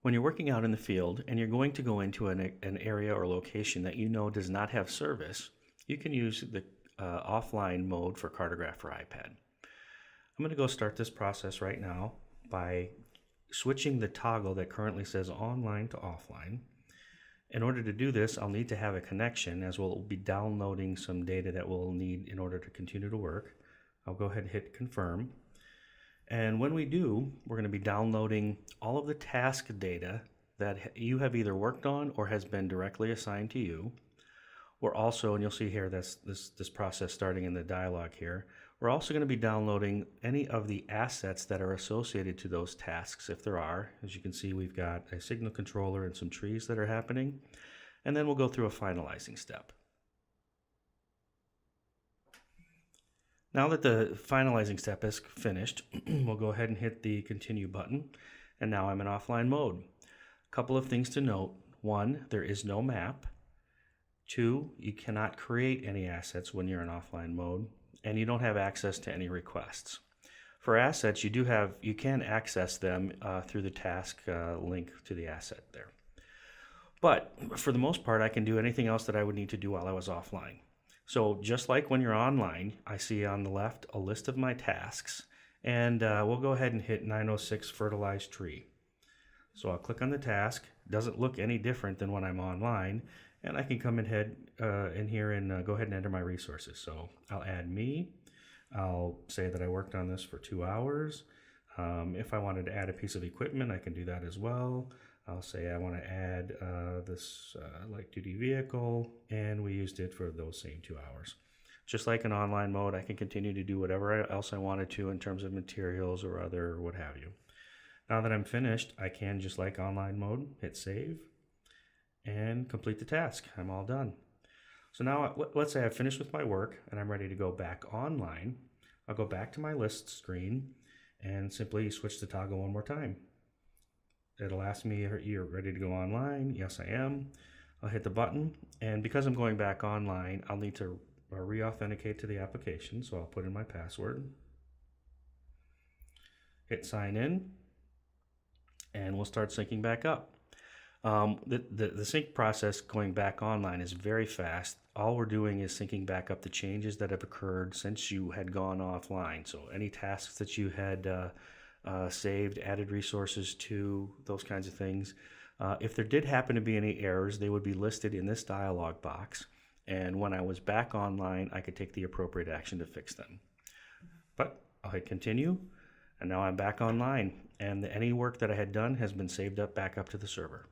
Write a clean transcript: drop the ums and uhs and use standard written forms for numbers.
When you're working out in the field and you're going to go into an area or location that you know does not have service, you can use the offline mode for Cartegraph for iPad. I'm going to go start this process right now by switching the toggle that currently says online to offline. In order to do this, I'll need to have a connection, as we'll be downloading some data that we'll need in order to continue to work. I'll go ahead and hit confirm. And when we do, we're going to be downloading all of the task data that you have either worked on or has been directly assigned to you. We're also, and you'll see here that's this process starting in the dialog here, we're also going to be downloading any of the assets that are associated to those tasks, if there are. As you can see, we've got a signal controller and some trees that are happening. And then we'll go through a finalizing step. Now that the finalizing step is finished, we'll go ahead and hit the continue button. And now I'm in offline mode. A couple of things to note. One, there is no map. Two, you cannot create any assets when you're in offline mode, and you don't have access to any requests. For assets, you can access them through the task link to the asset there. But for the most part, I can do anything else that I would need to do while I was offline. So just like when you're online, I see on the left a list of my tasks, and we'll go ahead and hit 906 fertilize tree. So I'll click on the task. It doesn't look any different than when I'm online, and I can come in here and go ahead and enter my resources. So I'll add me. I'll say that I worked on this for 2 hours. If I wanted to add a piece of equipment, I can do that as well. I'll say I want to add this light-duty vehicle, and we used it for those same 2 hours. Just like in online mode, I can continue to do whatever else I wanted to in terms of materials or other what have you. Now that I'm finished, I can, just like online mode, hit save and complete the task. I'm all done. So now let's say I've finished with my work and I'm ready to go back online. I'll go back to my list screen and simply switch the toggle one more time. It'll ask me, you're ready to go online? Yes, I am. I'll hit the button, and because I'm going back online, I'll need to re-authenticate to the application, so I'll put in my password. Hit sign in, and we'll start syncing back up. The sync process going back online is very fast. All we're doing is syncing back up the changes that have occurred since you had gone offline. So any tasks that you had saved, added resources to, those kinds of things. If there did happen to be any errors, they would be listed in this dialog box. And when I was back online, I could take the appropriate action to fix them. But I'll hit continue, and now I'm back online. And any work that I had done has been saved back up to the server.